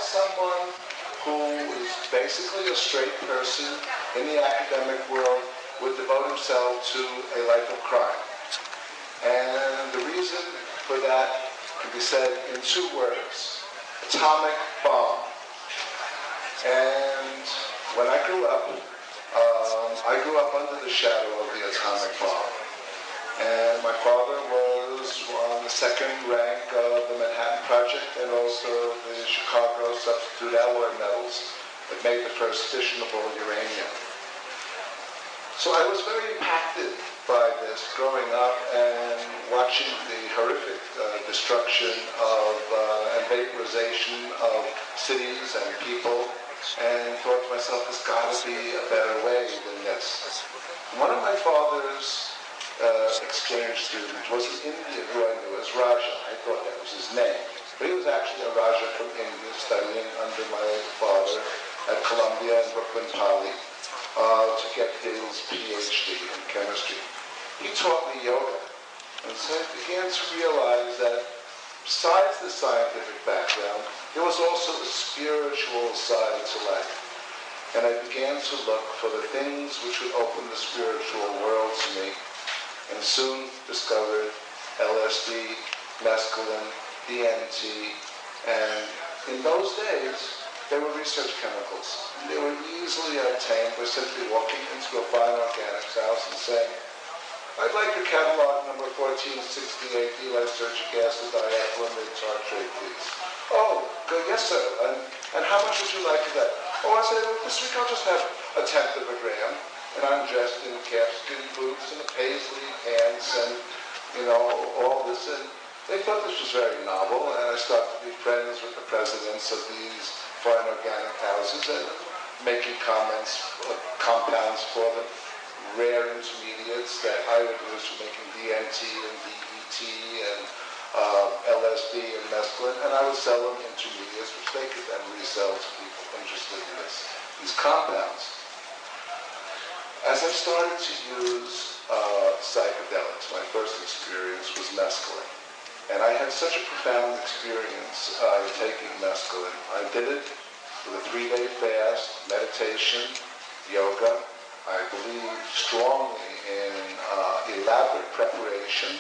someone who is basically a straight person in the academic world would devote himself to a life of crime. And the reason for that can be said in two words: atomic bomb. And when I grew up under the shadow of the atomic bomb. And my father was on the second rank of the Manhattan Project and also the Chicago Substitute Alloy Metals that made the first fissionable uranium. So I was very impacted by this growing up and watching the horrific destruction of and vaporization of cities and people, and thought to myself, there's got to be a better way than this. One of my father's exchange student was an Indian who I knew as Raja. I thought that was his name. But he was actually a Raja from India studying under my father at Columbia and Brooklyn Poly to get his PhD in chemistry. He taught me yoga. And so I began to realize that besides the scientific background, there was also a spiritual side to life. And I began to look for the things which would open the spiritual world to me, and soon discovered LSD, mescaline, DMT, and in those days, they were research chemicals. They were easily obtained by simply walking into a fine organics house and saying, I'd like your catalog number 1468, D-lysergic acid diethylamide tartrate, please. Oh, good, yes, sir. And how much would you like of that? Oh, I said, well, this week I'll just have a tenth of a gram. And I'm dressed in calfskin boots and a paisley pants and, all this. And they thought this was very novel. And I started to be friends with the presidents of these fine organic houses and making compounds for them, rare intermediates that I would use for making DMT and DET and LSD and mescaline, and I would sell them intermediates which they could then resell to people interested in these compounds. As I started to use psychedelics, my first experience was mescaline. And I had such a profound experience taking mescaline. I did it with a 3-day fast, meditation, yoga. I believe strongly in elaborate preparation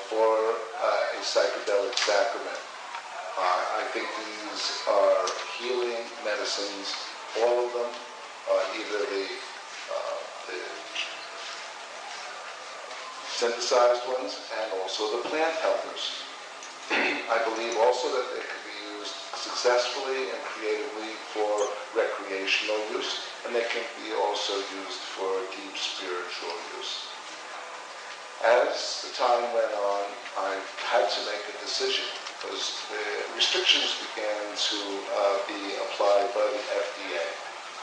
for a psychedelic sacrament. I think these are healing medicines, all of them, either the synthesized ones and also the plant helpers. I believe also that they can be used successfully and creatively for recreational use, and they can be also used for deep spiritual use. As the time went on, I had to make a decision because the restrictions began to be applied by the FDA,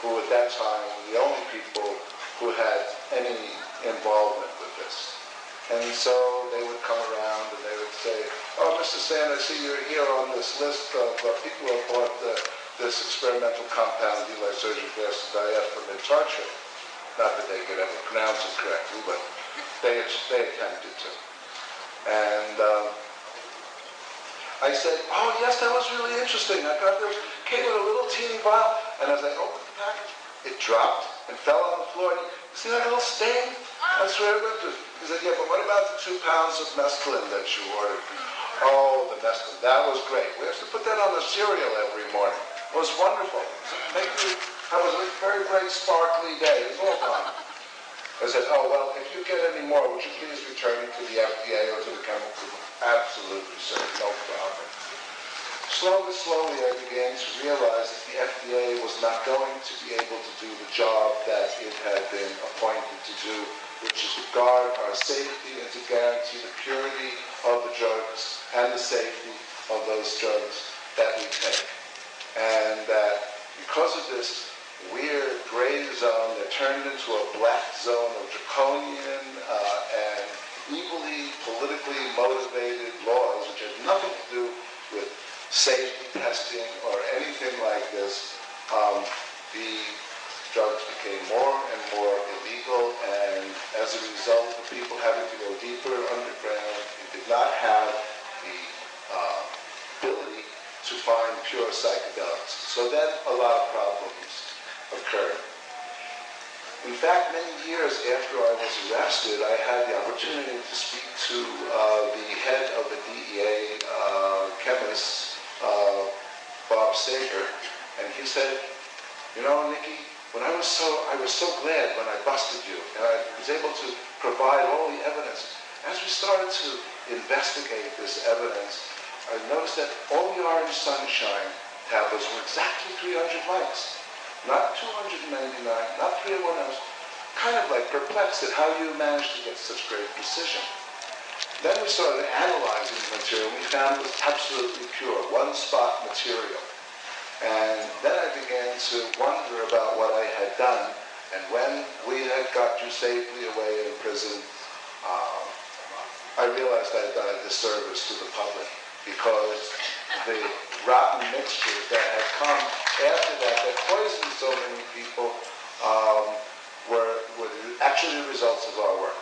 who at that time were the only people who had any involvement with this. And so they would come around and they would say, oh, Mr. Sand, I see you're here on this list of people who have bought this experimental compound, D-lysergic acid diethylamide tartrate. Not that they could ever pronounce it correctly, but they attempted to. And I said, oh, yes, that was really interesting. I got this, came with a little teeny vial, and as I opened the package, it dropped and fell on the floor. You see that little stain? That's where it went to. He said, yeah, but what about the 2 pounds of mescaline that you ordered? Oh, the mescaline, that was great. We have to put that on the cereal every morning. It was wonderful. That was a very bright, sparkly day. It was all gone. I said, oh, well, if you get any more, would you please return it to the FDA or to the chemical? Absolutely, sir, no problem. Slowly, I began to realize that the FDA was not going to be able to do the job that it had been appointed to do, which is to guard our safety and to guarantee the purity of the drugs and the safety of those drugs that we take. And that because of this weird gray zone that turned into a black zone of draconian and evilly politically motivated laws, which had nothing to do with safety testing or anything like this, the drugs became more and more illegal, and as a result of people having to go deeper underground, it did not have the ability to to find pure psychedelics. So then a lot of problems occurred. In fact, many years after I was arrested, I had the opportunity to speak to the head of the DEA chemist, Bob Sager, and he said, you know, Nikki, when I was so glad when I busted you, and I was able to provide all the evidence. As we started to investigate this evidence, I noticed that all the Orange Sunshine tablets were exactly 300 mics. Not 299, not 301 ounce. Kind of like perplexed at how you managed to get such great precision. Then we started analyzing the material, and we found it was absolutely pure, one-spot material. And then I began to wonder about what I had done, and when we had got you safely away in prison, I realized I had done a disservice to the public, because the rotten mixtures that had come after that poisoned so many people were actually the results of our work.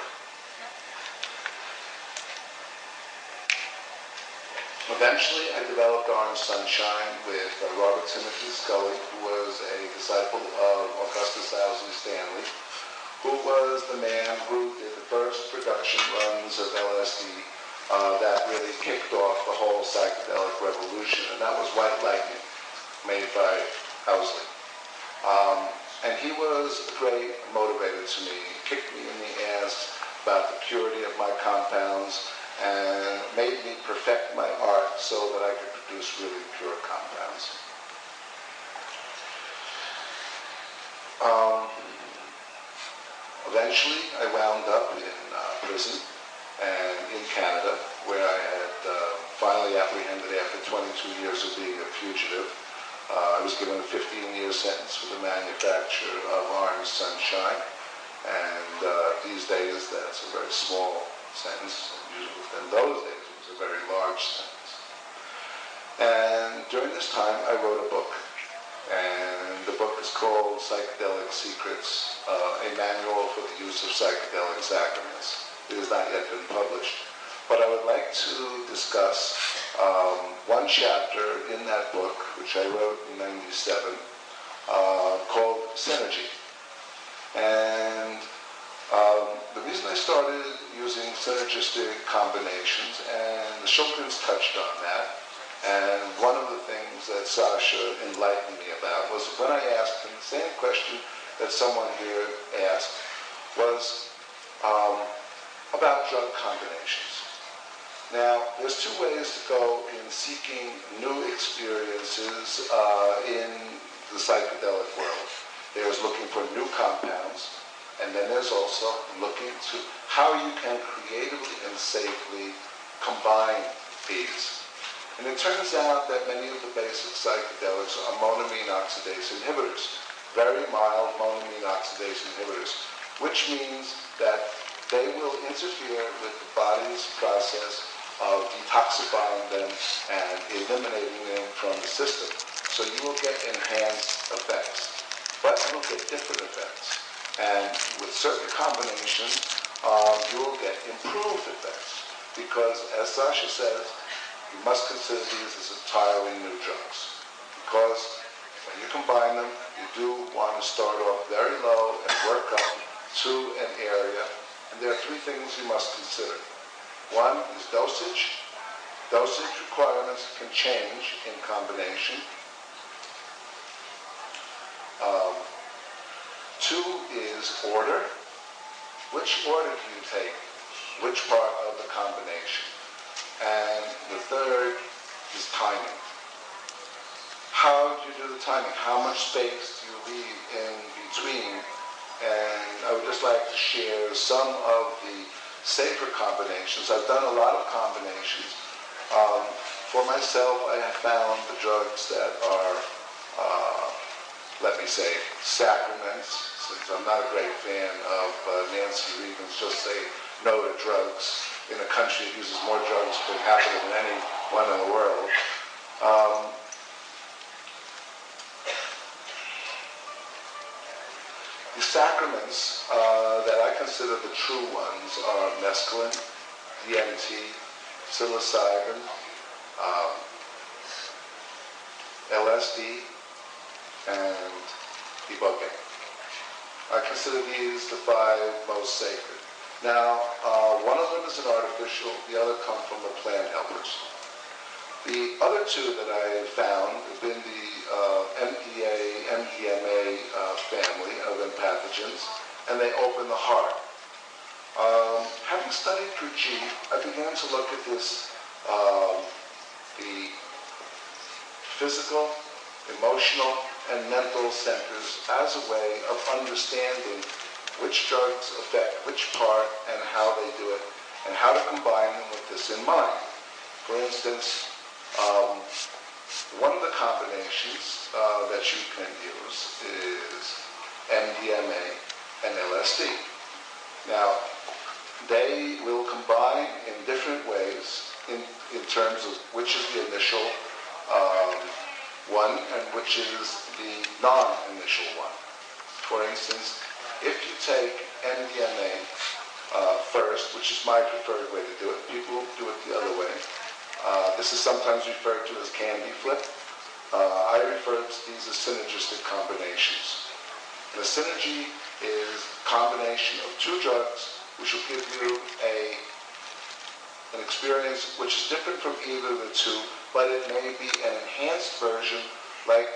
Eventually, I developed Orange Sunshine with Robert Timothy Scully, who was a disciple of Augustus Owsley Stanley, who was the man who did the first production runs of LSD that really kicked off the whole psychedelic revolution, and that was White Lightning, made by Owsley. And he was a great motivator to me. He kicked me in the ass about the purity of my compounds and made me perfect my art so that I could produce really pure compounds. Eventually, I wound up in prison and in Canada, where I had finally apprehended after 22 years of being a fugitive. I was given a 15-year sentence for the manufacture of Orange Sunshine, and these days that's a very small sentence. In those days it was a very large sentence. And during this time I wrote a book, and the book is called Psychedelic Secrets, a manual for the use of psychedelic sacraments. It has not yet been published, but I would like to discuss one chapter in that book, which I wrote in '97, called Synergy. And the reason I started using synergistic combinations, and the Schulkins touched on that, and one of the things that Sasha enlightened me about was when I asked him the same question that someone here asked, was about drug combinations. Now, there's two ways to go in seeking new experiences in the psychedelic world. There's looking for new compounds, and then there's also looking to how you can creatively and safely combine these. And it turns out that many of the basic psychedelics are monoamine oxidase inhibitors, very mild monoamine oxidase inhibitors, which means that they will interfere with the body's process of detoxifying them and eliminating them from the system. So you will get enhanced effects, but you will get different effects. And with certain combinations, you will get improved effects, because as Sasha says, you must consider these as entirely new drugs, because when you combine them, you do want to start off very low and work up to an area, and there are three things you must consider. One is dosage. Dosage requirements can change in combination. Two is order. Which order do you take? Which part of the combination? And the third is timing. How do you do the timing? How much space do you leave in between? And I would just like to share some of the safer combinations. I've done a lot of combinations. For myself, I have found the drugs that are, let me say, sacraments, since I'm not a great fan of Nancy Reagan's just say no to drugs in a country that uses more drugs per capita than anyone in the world. The sacraments that I consider the true ones are mescaline, DMT, psilocybin, LSD, and Ibogaine. I consider these the five most sacred. Now, one of them is an artificial, the other come from the plant helpers. The other two that I found have been the MDA, MDMA family of empathogens, and they open the heart. Having studied G, I began to look at this, the physical, emotional, and mental centers as a way of understanding which drugs affect which part and how they do it, and how to combine them with this in mind. For instance, one of the combinations that you can use is MDMA and LSD. Now, they will combine in different ways in terms of which is the initial one and which is the non-initial one. For instance, if you take MDMA first, which is my preferred way to do it, people do it the other way. This is sometimes referred to as candy flip. I refer to these as synergistic combinations. The synergy is a combination of two drugs which will give you an experience which is different from either of the two, but it may be an enhanced version, like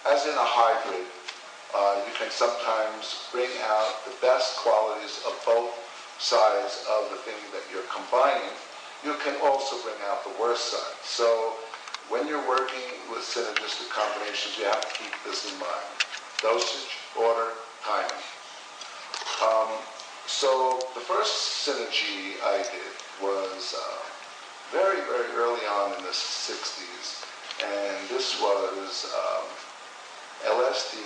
as in a hybrid. You can sometimes bring out the best qualities of both sides of the thing that you're combining. You can also bring out the worst side. So when you're working with synergistic combinations, you have to keep this in mind. Dosage, order, timing. So the first synergy I did was very, very early on in the 60s, and this was LSD,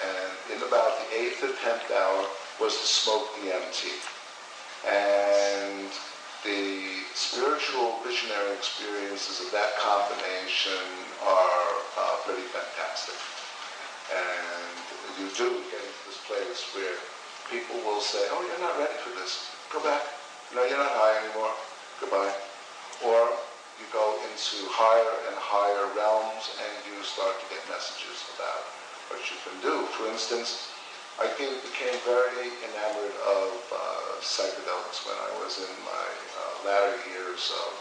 and in about the 8th or 10th hour was to smoke DMT. And the spiritual visionary experiences of that combination are pretty fantastic. And you do get into this place where people will say, oh, you're not ready for this. Go back. No, you're not high anymore. Goodbye. Or you go into higher and higher realms and you start to get messages about what you can do. For instance, I became very enamored of psychedelics when I was in my latter years of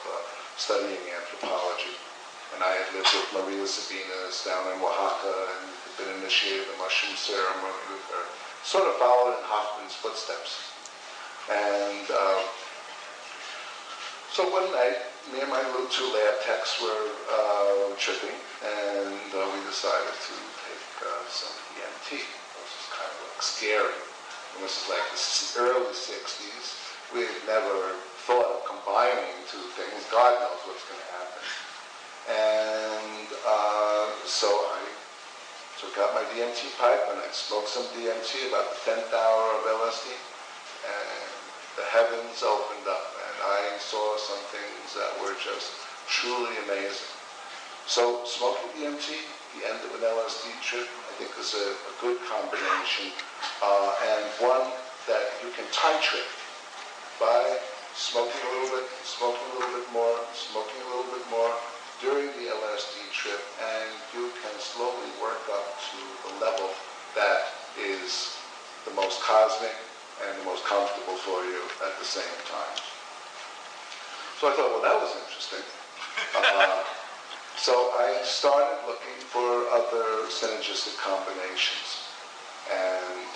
studying anthropology. And I had lived with Maria Sabinas down in Oaxaca and had been initiated in the mushroom ceremony with her. Sort of followed in Hoffman's footsteps. And so one night, me and my little two lab techs were tripping, and we decided to take some DMT. It was kind of like scary. And this is like the early 60s. We had never thought of combining two things. God knows what's going to happen. And so I took out my DMT pipe and I smoked some DMT about the 10th hour of LSD, and the heavens opened up and I saw some things that were just truly amazing. So smoking DMT, the end of an LSD trip, I think is a good combination, and one that you can titrate by smoking a little bit, smoking a little bit more, smoking a little bit more during the LSD trip, and you can slowly work up to the level that is the most cosmic and the most comfortable for you at the same time. So I thought, well, that was interesting. So I started looking for other synergistic combinations. And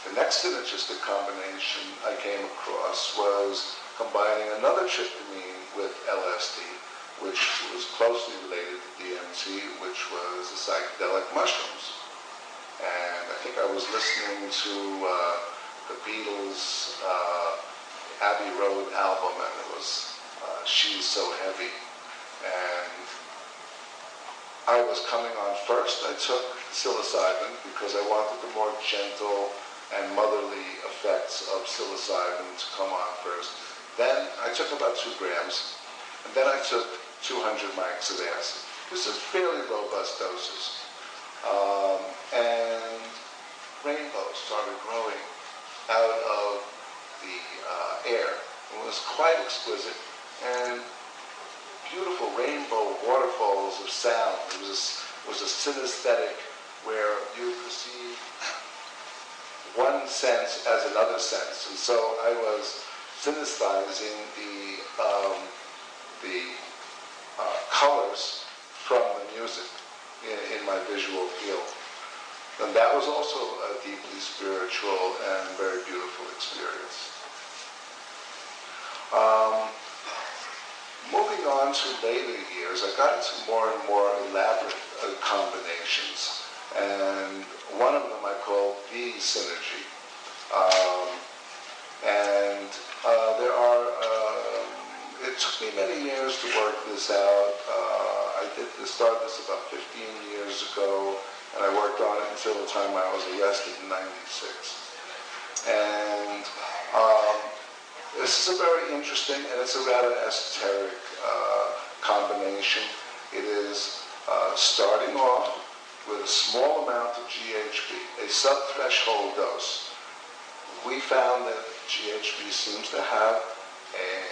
the next synergistic combination I came across was combining another tryptamine with LSD, which was closely related to DMT, which was the psychedelic mushrooms. And I think I was listening to the Beatles' Abbey Road album, and it was She's So Heavy. And I was coming on first. I took psilocybin because I wanted the more gentle and motherly effects of psilocybin to come on first. Then I took about 2 grams, and then I took 200 mics of acid. This is fairly robust doses. And rainbows started growing out of the air. It was quite exquisite. And beautiful rainbow waterfalls of sound. It was a synesthetic where you perceive one sense as another sense. And so I was synthesizing the colors from the music in my visual field. And that was also a deeply spiritual and very beautiful experience. Moving on to later years, I got into more and more elaborate combinations. And one of them I call the synergy. It took me many years to work this out. I started this about 15 years ago, and I worked on it until the time I was arrested in '96. And this is a very interesting, and it's a rather esoteric combination. It is starting off with a small amount of GHB, a sub-threshold dose. We found that GHB seems to have an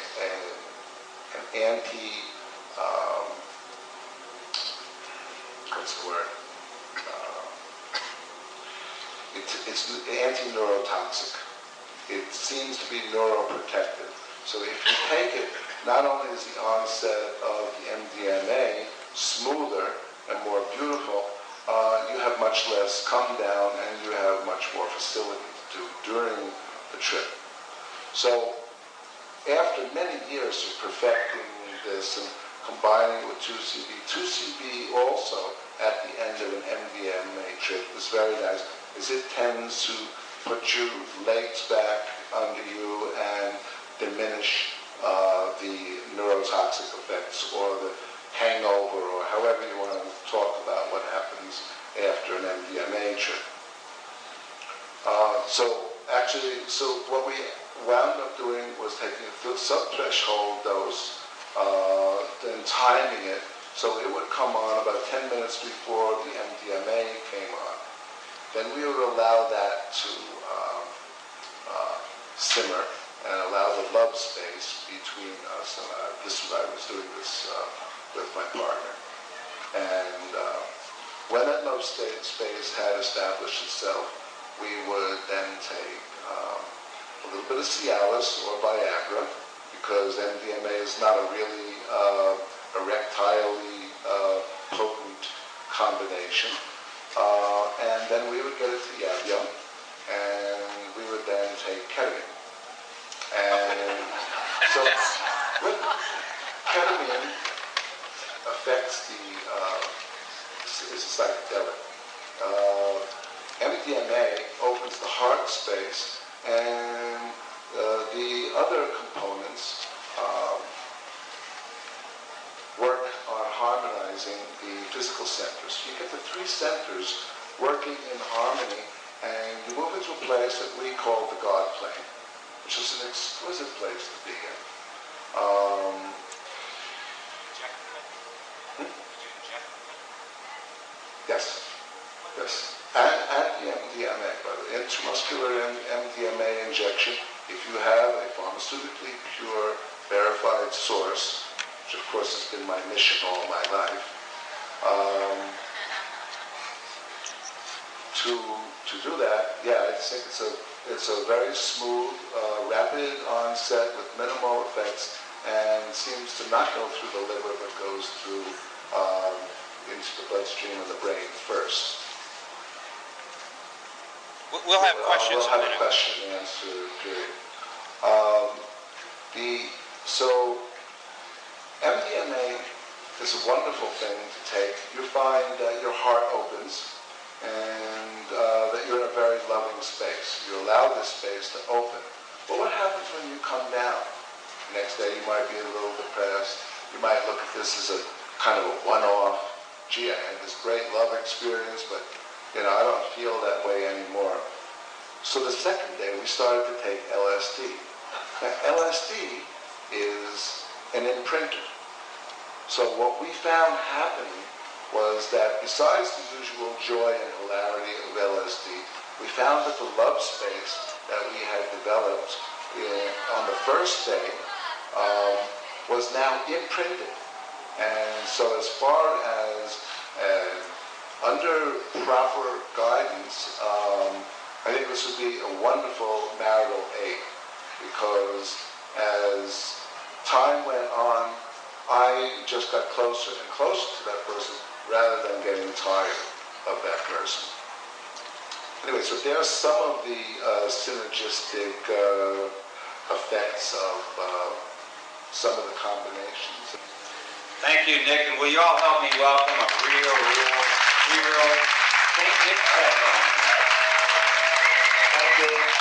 it's anti-neurotoxic. It seems to be neuroprotective. So if you take it, not only is the onset of the MDMA smoother and more beautiful, you have much less come down and you have much more facility to do during the trip. So after many years of perfecting this and combining it with 2CB, 2CB also at the end of an MDMA trip is very nice, is it tends to put your legs back under you and diminish the neurotoxic effects or the hangover, or however you want to talk about what happens after an MDMA trip. So what we wound up doing was taking a sub-threshold dose, then timing it so it would come on about 10 minutes before the MDMA came on. Then we would allow that to simmer and allow the love space between us. And I was doing this with my partner. And when that love space had established itself, we would then take a little bit of Cialis or Viagra, because MDMA is not a really erectilely potent combination. And then we would get it to Yab-Yum, and we would then take ketamine. And so with ketamine affects is a psychedelic. MDMA opens the heart space, and the other components work on harmonizing the physical centers. You get the three centers working in harmony, and you move into a place that we call the God plane, which is an exquisite place to be in. Yes. And the MDMA, by the intramuscular MDMA injection, if you have a pharmaceutically pure, verified source, which of course has been my mission all my life, to do that, yeah, I think it's a very smooth, rapid onset with minimal effects, and seems to not go through the liver, but goes through into the bloodstream and the brain first. We'll have questions. We'll have a question and answer period. So MDMA is a wonderful thing to take. You find that your heart opens and that you're in a very loving space. You allow this space to open. But what happens when you come down? The next day you might be a little depressed. You might look at this as a kind of a one-off. Gee, I had this great love experience, but I don't feel that way anymore. So the second day we started to take LSD. Now, LSD is an imprinter. So what we found happening was that besides the usual joy and hilarity of LSD, we found that the love space that we had developed on the first day was now imprinted And so as far as under proper guidance, I think this would be a wonderful marital aid, because as time went on, I just got closer and closer to that person rather than getting tired of that person. Anyway, so there are some of the synergistic effects of some of the combinations. Thank you, Nick, and will you all help me welcome a real hero, St. Nick Federer. Thank you.